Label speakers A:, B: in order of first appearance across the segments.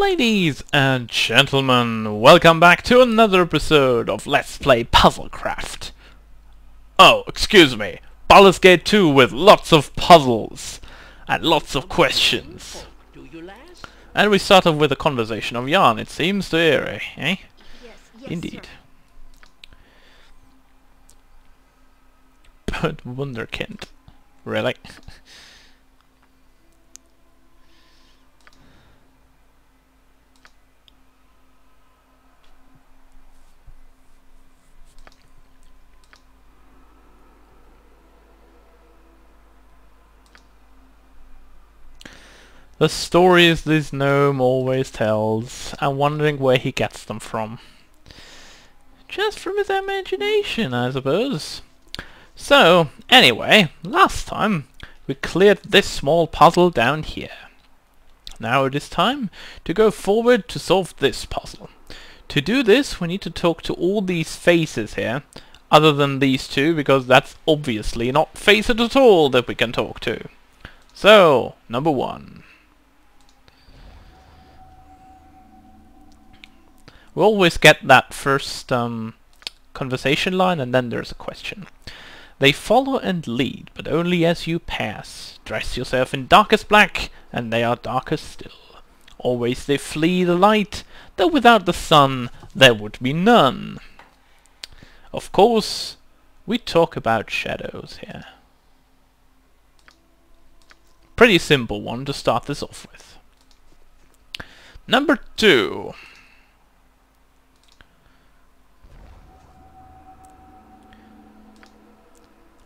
A: Ladies and gentlemen, welcome back to another episode of Let's Play Puzzlecraft. Oh, excuse me, Baldur's Gate 2 with lots of puzzles and lots of questions. And we start off with a conversation of yarn, it seems to Eerie, eh?
B: Yes,
A: Indeed.
B: Sir.
A: But Wunderkind. Really? The stories this gnome always tells, I'm wondering where he gets them from. Just from his imagination, I suppose. So, anyway, last time we cleared this small puzzle down here. Now it is time to go forward to solve this puzzle. To do this, we need to talk to all these faces here, other than these two, because that's obviously not faces at all that we can talk to. So, number 1. We always get that first conversation line, and then there's a question. They follow and lead, but only as you pass. Dress yourself in darkest black, and they are darker still. Always they flee the light, though without the sun there would be none. Of course, we talk about shadows here. Pretty simple one to start this off with. Number 2.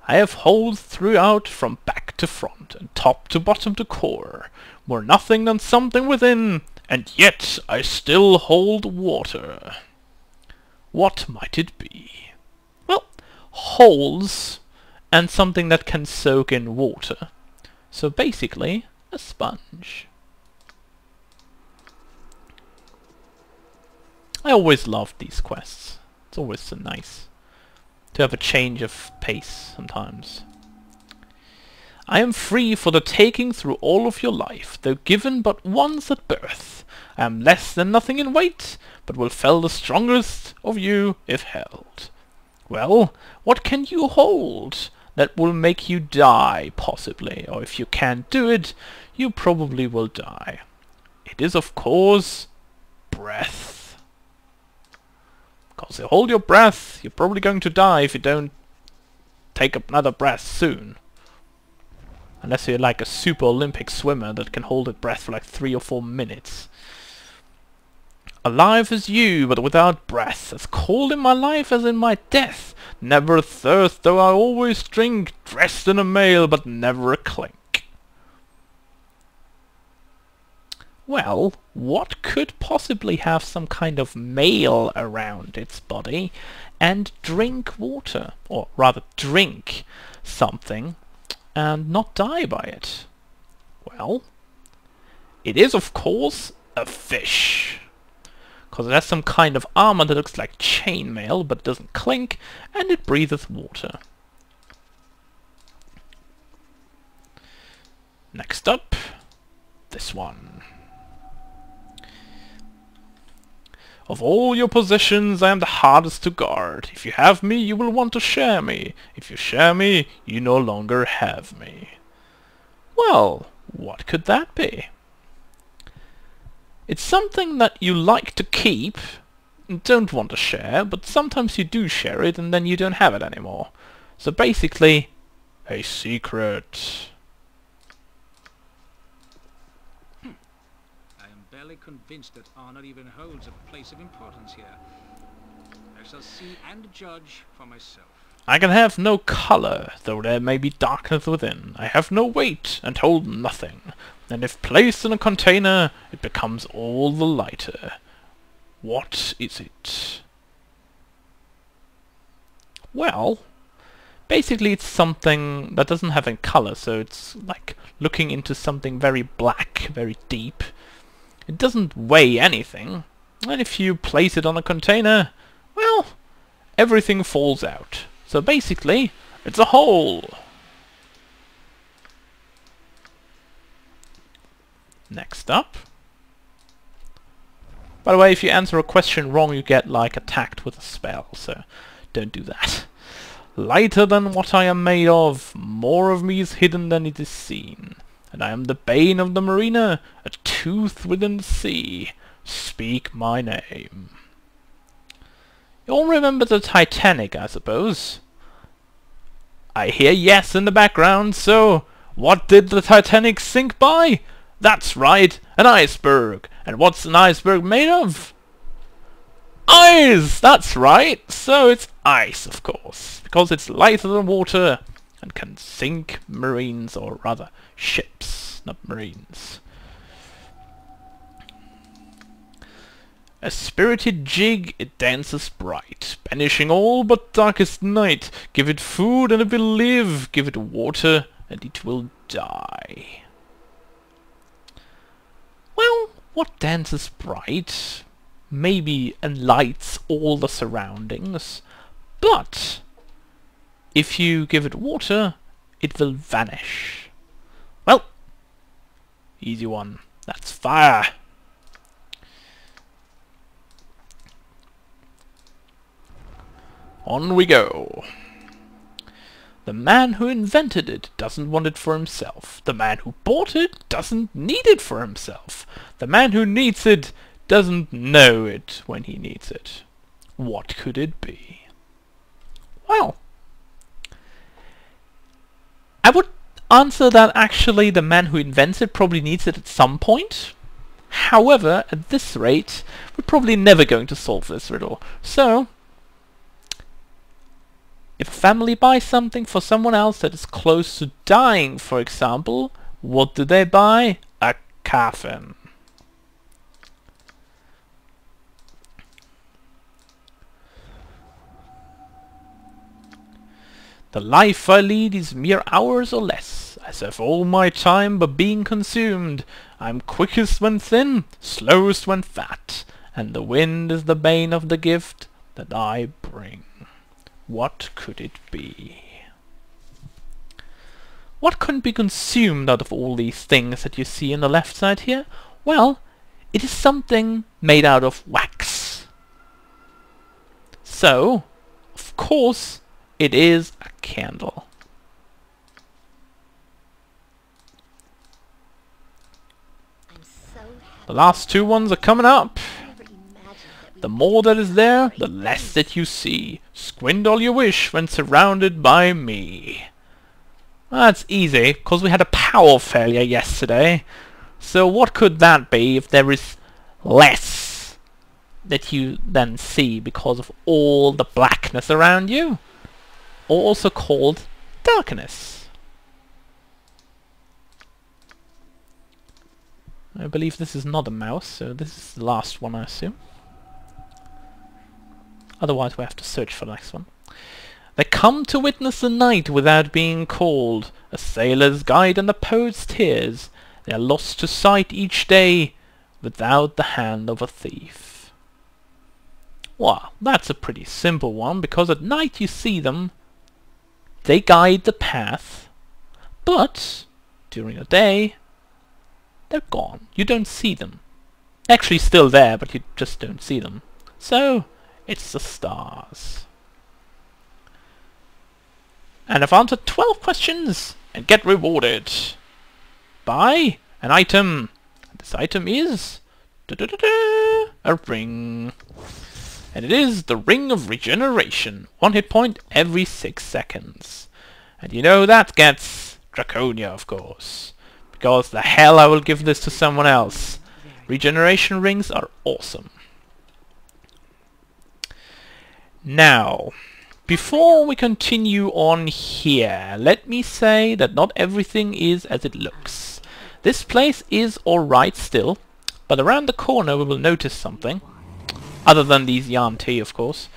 A: I have holes throughout from back to front, and top to bottom to core, more nothing than something within, and yet I still hold water. What might it be? Well, holes, and something that can soak in water. So basically, a sponge. I always loved these quests. It's always so nice to have a change of pace sometimes. I am free for the taking through all of your life, though given but once at birth. I am less than nothing in weight, but will fell the strongest of you if held. Well, what can you hold that will make you die, possibly? Or if you can't do it, you probably will die. It is, of course, breath. Because you hold your breath, you're probably going to die if you don't take another breath soon. Unless you're like a super Olympic swimmer that can hold its breath for like 3 or 4 minutes. Alive as you, but without breath, as cold in my life as in my death. Never a thirst, though I always drink, dressed in a mail, but never a clink. Well, what could possibly have some kind of mail around its body and drink water? Or rather, drink something and not die by it? Well, it is of course a fish. Because it has some kind of armor that looks like chainmail but doesn't clink, and it breathes water. Next up, this one. Of all your possessions, I am the hardest to guard. If you have me, you will want to share me. If you share me, you no longer have me. Well, what could that be? It's something that you like to keep and don't want to share, but sometimes you do share it and then you don't have it anymore. So basically, a secret.
C: Convinced that honor even holds a place of importance here. I shall see and judge for myself.
A: I can have no color, though there may be darkness within. I have no weight, and hold nothing. And if placed in a container, it becomes all the lighter. What is it? Well, basically it's something that doesn't have any color, so it's like looking into something very black, very deep. It doesn't weigh anything, and if you place it on a container, well, everything falls out. So basically, it's a hole. Next up, By the way, if you answer a question wrong, you get, like, attacked with a spell, so don't do that. Lighter than what I am made of, more of me is hidden than it is seen. And I am the bane of the marina, a tooth within the sea. Speak my name. You all remember the Titanic, I suppose? I hear yes in the background, so what did the Titanic sink by? That's right, an iceberg. And what's an iceberg made of? Ice! That's right! So it's ice, of course, because it's lighter than water and can sink marines, or rather ships, not marines. A spirited jig, it dances bright, banishing all but darkest night. Give it food and it will live, give it water and it will die. Well, what dances bright? Maybe enlights all the surroundings, but if you give it water, it will vanish. Well, easy one. That's fire. On we go. The man who invented it doesn't want it for himself. The man who bought it doesn't need it for himself. The man who needs it doesn't know it when he needs it. What could it be? Well, I would answer that actually the man who invents it probably needs it at some point. However, at this rate, we're probably never going to solve this riddle. So, if a family buys something for someone else that is close to dying, for example, what do they buy? A coffin. The life I lead is mere hours or less. I serve all my time but being consumed. I'm quickest when thin, slowest when fat, and the wind is the bane of the gift that I bring. What could it be? What couldn't be consumed out of all these things that you see on the left side here? Well, it is something made out of wax. So, of course, it is a candle. The last two ones are coming up. The more that is there, the less that you see. Squint all you wish when surrounded by me. That's easy, because we had a power failure yesterday. So what could that be if there is less that you then see because of all the blackness around you? Also called darkness. I believe this is not a mouse, so this is the last one, I assume. Otherwise we have to search for the next one. They come to witness the night without being called, a sailor's guide and a poet's tears. They are lost to sight each day without the hand of a thief. Well, that's a pretty simple one, because at night you see them, they guide the path, but during the day they're gone. You don't see them. Actually still there, but you just don't see them. So, it's the stars. And I've answered 12 questions and get rewarded by an item. This item is a ring. And it is the Ring of Regeneration. 1 hit point every 6 seconds. And you know that gets Draconia, of course. Because the hell I will give this to someone else. Regeneration rings are awesome. Now, before we continue on here, let me say that not everything is as it looks. This place is alright still, but around the corner we will notice something, other than these yarn tea, of course,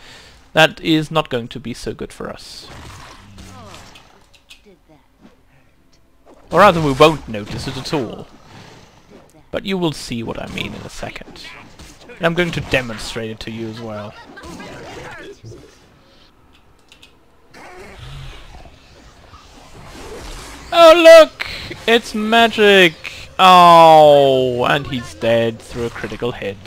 A: that is not going to be so good for us. Or rather, we won't notice it at all. But you will see what I mean in a second. And I'm going to demonstrate it to you as well. Oh look! It's magic! Oh, and he's dead through a critical hit.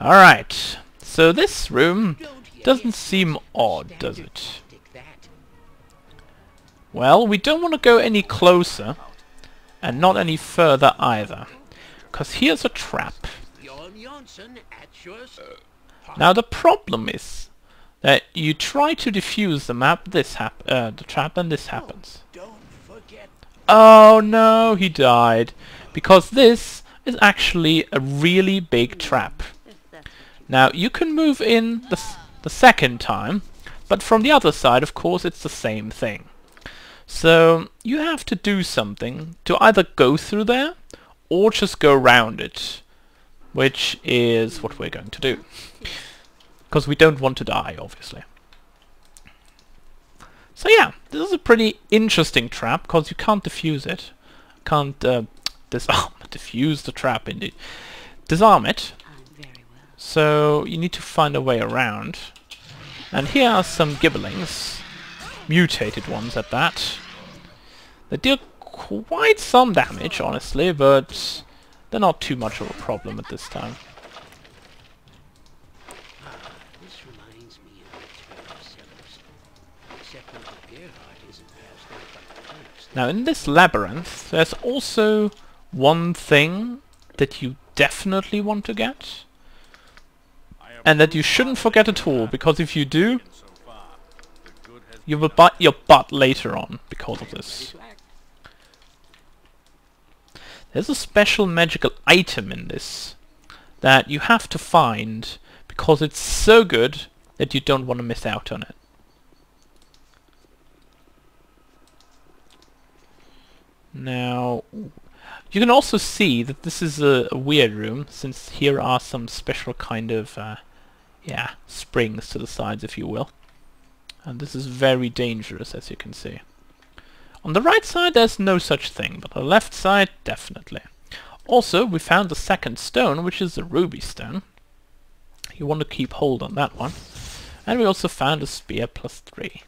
A: Alright, so this room doesn't seem odd, does it? Well, we don't want to go any closer, and not any further either, because here's a trap. Now the problem is that you try to defuse the trap, and this happens. Oh no, he died, because this is actually a really big trap. Now you can move in the second time, but from the other side, of course, it's the same thing. So you have to do something to either go through there or just go around it, which is what we're going to do, because we don't want to die, obviously. So yeah, this is a pretty interesting trap, because you can't defuse it. Can't defuse the trap, indeed. Disarm it. So you need to find a way around. And here are some gibberlings. Mutated ones at that. They deal quite some damage, honestly, but they're not too much of a problem at this time. Now in this labyrinth, there's also one thing that you definitely want to get, and that you shouldn't forget at all, because if you do, you will bite your butt later on because of this. There's a special magical item in this that you have to find, because it's so good that you don't want to miss out on it. Now, you can also see that this is a weird room, since here are some special kind of, springs to the sides, if you will. And this is very dangerous, as you can see. On the right side, there's no such thing, but on the left side, definitely. Also, we found the second stone, which is the ruby stone. You want to keep hold on that one. And we also found a spear +3.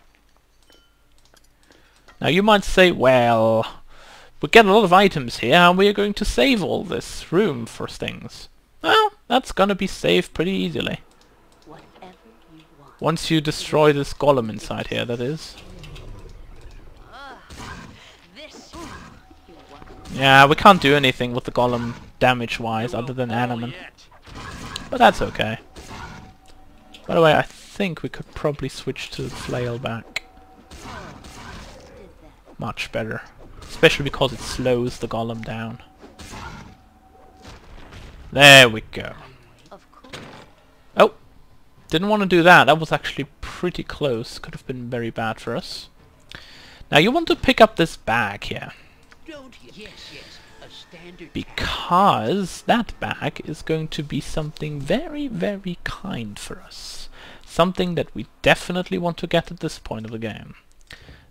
A: Now, you might say, well, we get a lot of items here, and we are going to save all this room for things. Well, that's gonna be saved pretty easily. Once you destroy this golem inside here, that is. Yeah, we can't do anything with the golem damage-wise other than animate. But that's okay. By the way, I think we could probably switch to the flail back. Much better. Especially because it slows the golem down. There we go. Oh! Didn't want to do that. That was actually pretty close. Could have been very bad for us. Now you want to pick up this bag here. Because that bag is going to be something very, very kind for us. Something that we definitely want to get at this point of the game.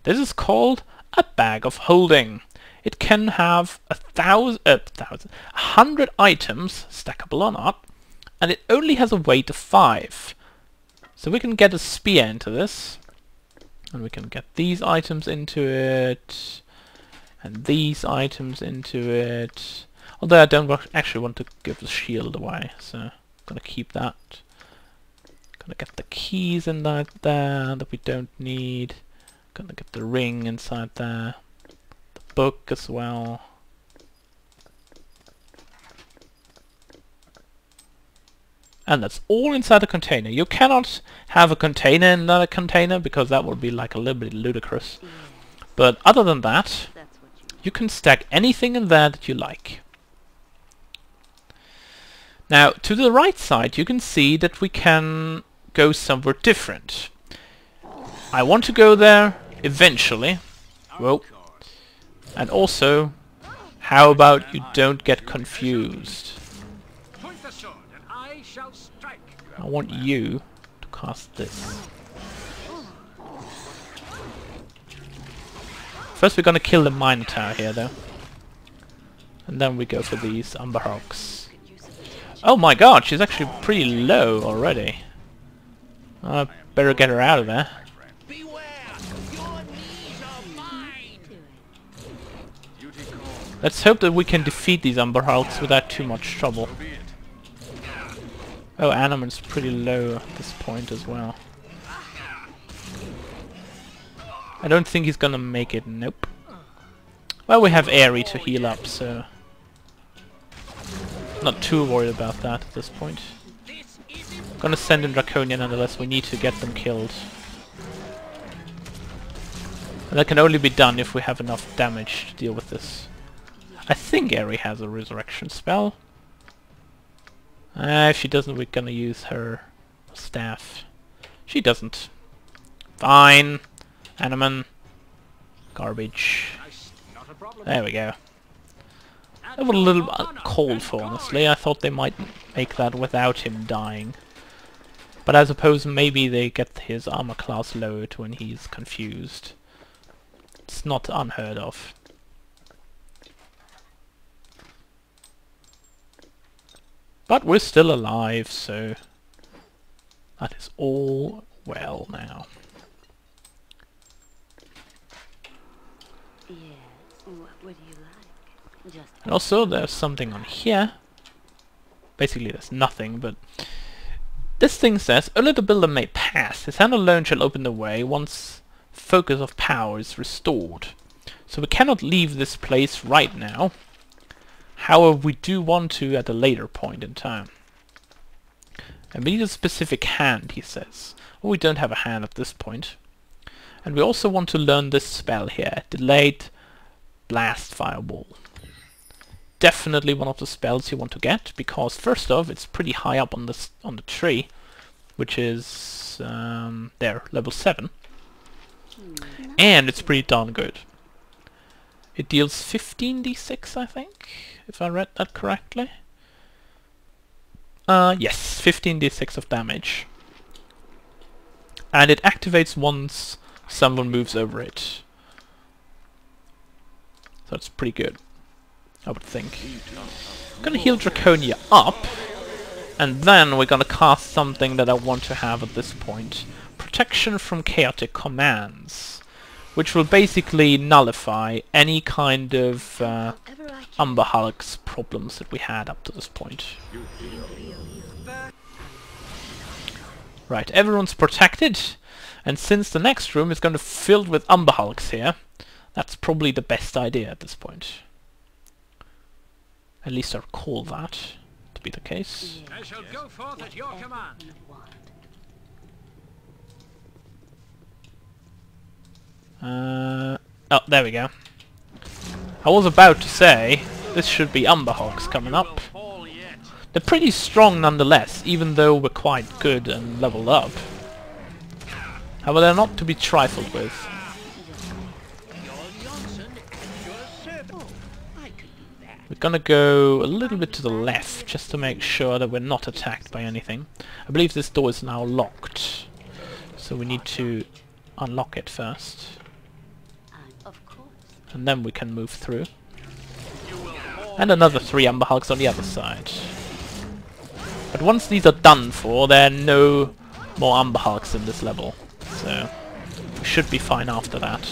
A: This is called a bag of holding. It can have 100 items, stackable or not, and it only has a weight of 5. So we can get a spear into this, and we can get these items into it, and these items into it. Although I don't actually want to give the shield away, so I'm gonna keep that. Gonna get the keys in there that we don't need. Gonna get the ring inside there. The book as well. And that's all inside the container. You cannot have a container in another container, because that would be like a little bit ludicrous. But other than that, you can stack anything in there that you like. Now, to the right side, you can see that we can go somewhere different. I want to go there eventually. Whoa. And also, how about you don't get confused? I want you to cast this. First we're gonna kill the Minotaur here though. And then we go for these Umber Hawks. Oh my god, she's actually pretty low already. I better get her out of there. Let's hope that we can defeat these Umber Hulks without too much trouble. Oh, Animan's pretty low at this point as well. I don't think he's gonna make it, nope. Well, we have Aerie to heal up, so... not too worried about that at this point. Gonna send in Draconian nonetheless, we need to get them killed. And that can only be done if we have enough damage to deal with this. I think Aerie has a resurrection spell. If she doesn't, we're gonna use her staff. She doesn't. Fine. Animan. Garbage. There we go. That was a little called for, honestly. I thought they might make that without him dying. But I suppose maybe they get his armor class lowered when he's confused. It's not unheard of. But we're still alive, so that is all well now.
B: Yes, what would you like? Just
A: And also there's something on here. Basically there's nothing, but this thing says, only the builder may pass. His hand alone shall open the way once focus of power is restored. So we cannot leave this place right now. However, we do want to at a later point in time. And we need a specific hand, he says. Well, we don't have a hand at this point. And we also want to learn this spell here, Delayed Blast Fireball. Definitely one of the spells you want to get, because first off, it's pretty high up on the tree, which is there, level 7. And it's pretty darn good. It deals 15d6, I think, if I read that correctly. Yes, 15d6 of damage. And it activates once someone moves over it. So it's pretty good, I would think. I'm gonna heal Draconia up, and then we're gonna cast something that I want to have at this point. Protection from Chaotic Commands, which will basically nullify any kind of Umber Hulk's problems that we had up to this point. Right, everyone's protected, and since the next room is going to be filled with Umber Hulks here, that's probably the best idea at this point. At least I recall that to be the case.
C: I shall go forth at your command.
A: Oh, there we go. I was about to say, this should be Umber Hulks coming up. They're pretty strong nonetheless, even though we're quite good and leveled up. However, they're not to be trifled with. We're gonna go a little bit to the left, just to make sure that we're not attacked by anything. I believe this door is now locked, so we need to unlock it first. And then we can move through. And another 3 Umber Hulks on the other side. But once these are done for, there are no more Umber Hulks in this level. So we should be fine after that.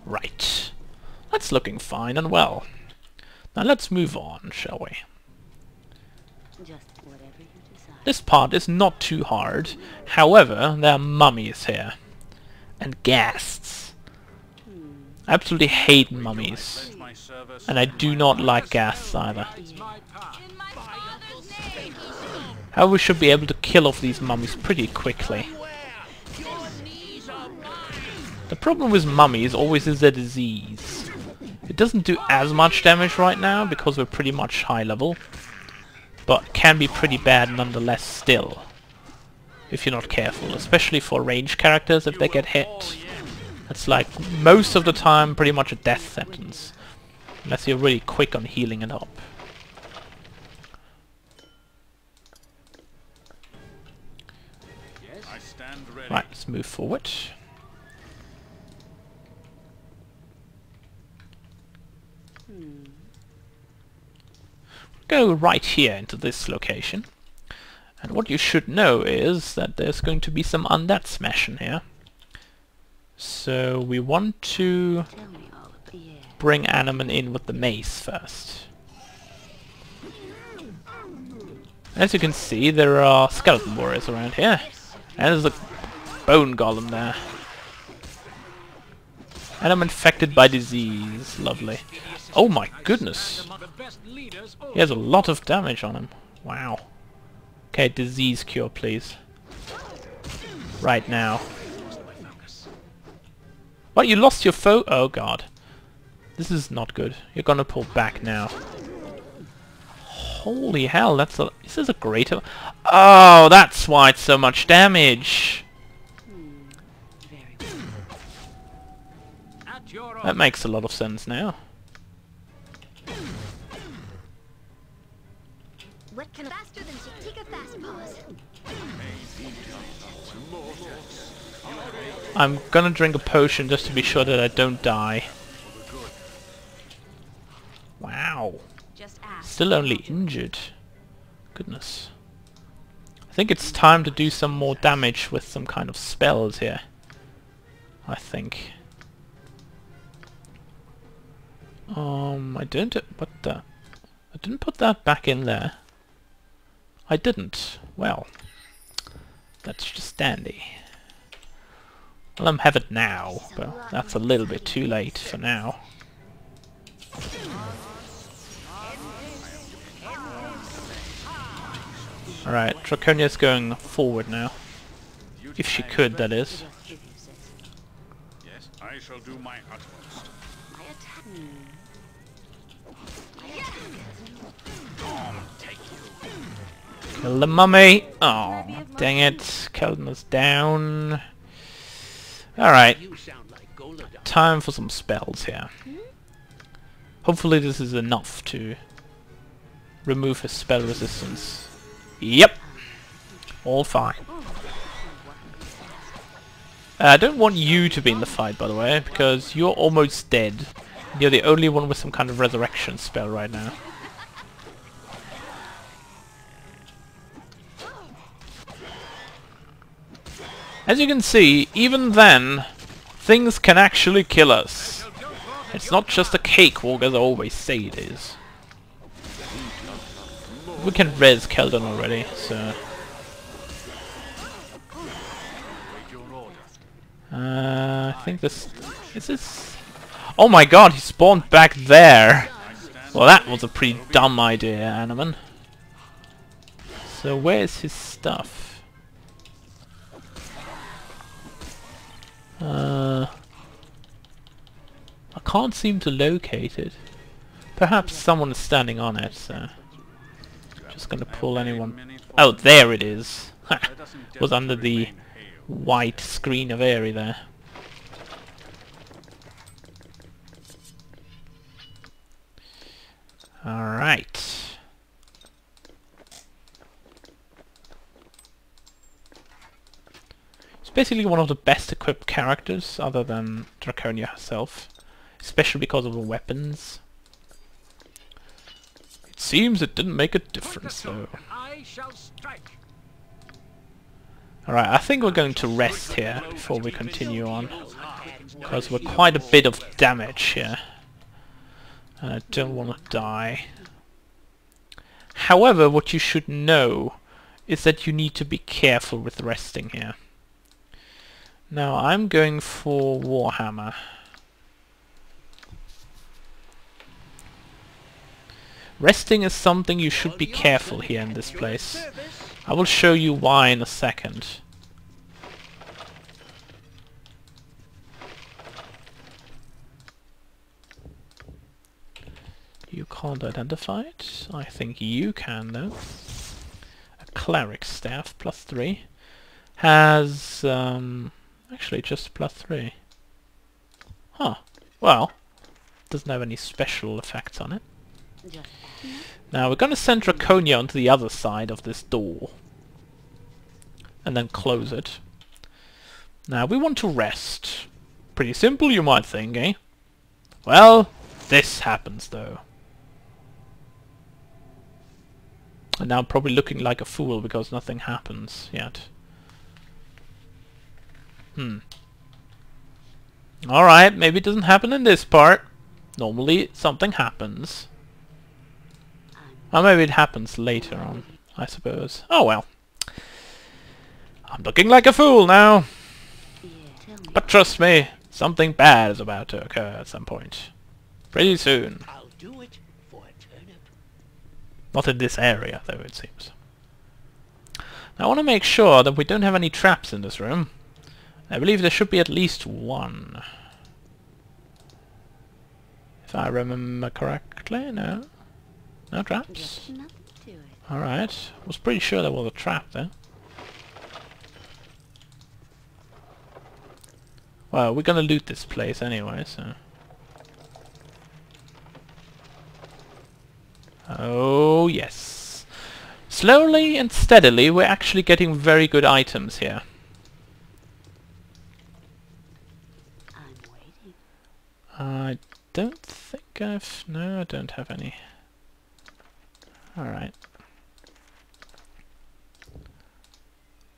A: Right. That's looking fine and well. Now let's move on, shall we? This part is not too hard. However, there are mummies here. And ghasts. I absolutely hate mummies. And I do not like ghasts either. However, we should be able to kill off these mummies pretty quickly. The problem with mummies always is their disease. It doesn't do as much damage right now because we're pretty much high level. But can be pretty bad nonetheless still, if you're not careful, especially for ranged characters. If they get hit, it's like most of the time pretty much a death sentence, unless you're really quick on healing it up. Right, let's move forward. Go right here into this location, and what you should know is that there's going to be some undead smashing here. So we want to
B: Yeah.
A: bring Animan in with the mace first. As you can see, there are skeleton warriors around here. And there's a bone golem there. And I'm infected by disease. Lovely. Oh my goodness. He has a lot of damage on him. Wow. Okay, disease cure, please. Right now. What? You lost your Oh god. This is not good. You're gonna pull back now. Holy hell, this is a great... Oh, that's why it's so much damage.
B: Very well.
A: That makes a lot of sense now.
D: What can faster than Chitika fast paws?
A: I'm gonna drink a potion just to be sure that I don't die. Wow.
B: Just ask.
A: Still only injured. Goodness. I think it's time to do some more damage with some kind of spells here. I think. I didn't. I didn't put that back in there. I didn't. Well, that's just dandy. Well, I'm have it now, but that's a little bit too late for now. Alright, Draconia's going forward now. If she could, that is.
E: Yes, I shall do my utmost.
B: I attack.
A: Kill the mummy! Oh, dang it. Keldner's down. Alright. Time for some spells here. Hopefully this is enough to remove his spell resistance. Yep. All fine. I don't want you to be in the fight, by the way, because you're almost dead. You're the only one with some kind of resurrection spell right now. As you can see, even then, things can actually kill us. It's not just a cakewalk as I always say it is. We can res Keldon already, so... I think this... Is this... Oh my god, he spawned back there! Well, that was a pretty dumb idea, Animan. So where's his stuff? I can't seem to locate it. Perhaps someone is standing on it, so... Just gonna pull anyone... Oh, there it is! Was under the white screen of Airy there. Alright. It's basically one of the best equipped characters, other than Draconia herself. Especially because of the weapons. It seems it didn't make a difference, though. Alright, I think we're going to rest here before we continue on. Because we're quite a bit of damage here. And I don't want to die. However, what you should know is that you need to be careful with resting here. Now, I'm going for Warhammer. Resting is something you should be careful here in this place. I will show you why in a second. You can't identify it. I think you can though. A cleric staff +3 has actually just +3. Huh. Well, doesn't have any special effects on it. Now we're going to send Draconia onto the other side of this door. And then close it. Now we want to rest. Pretty simple, you might think, eh? Well, this happens though. And now I'm probably looking like a fool because nothing happens yet. Alright, maybe it doesn't happen in this part. normally something happens.
B: I'm
A: Or maybe it happens later on, I suppose. Oh well. I'm looking like a fool now.
B: yeah. Tell me.
A: But trust me, something bad is about to occur at some point. Pretty soon.
F: I'll do it for a turnip.
A: Not in this area, though, it seems. Now, I want to make sure that we don't have any traps in this room. I believe there should be at least one. If I remember correctly, no? No traps?
B: Just nothing to it.
A: Alright. Was pretty sure there was a trap there. Well, we're gonna loot this place anyway, so... Oh, yes. Slowly and steadily, we're actually getting very good items here.
B: I'm waiting.
A: I don't think I've... No, I don't have any. Alright.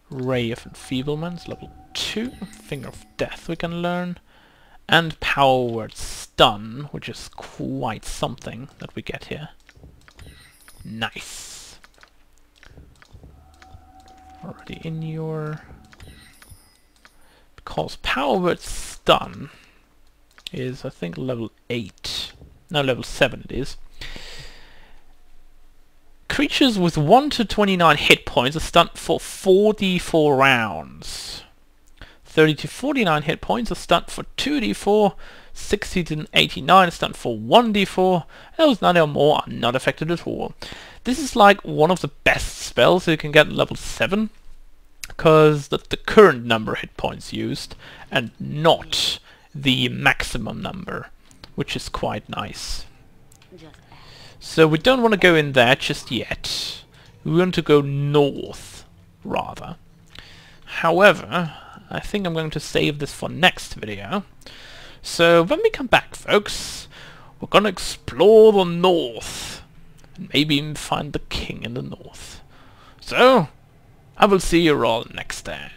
A: Ray of Enfeeblement, level 2. Finger of Death we can learn. And Power Word Stun, which is quite something that we get here. Nice. Already in your... Because Power Word Stun is, I think, level 8. No, level 7 it is. Creatures with 1 to 29 hit points are stunned for 4d4 rounds. 30 to 49 hit points are stunned for 2d4. 60 to 89 are stunned for 1d4. Those 90 or more are not affected at all. This is like one of the best spells you can get at level 7. Because that's the current number of hit points used, and not the maximum number, which is quite nice.
B: Just ask.
A: So we don't want to go in there just yet. We want to go north, rather. However, I think I'm going to save this for next video. So when we come back, folks, we're going to explore the north. And maybe even find the king in the north. So, I will see you all next time.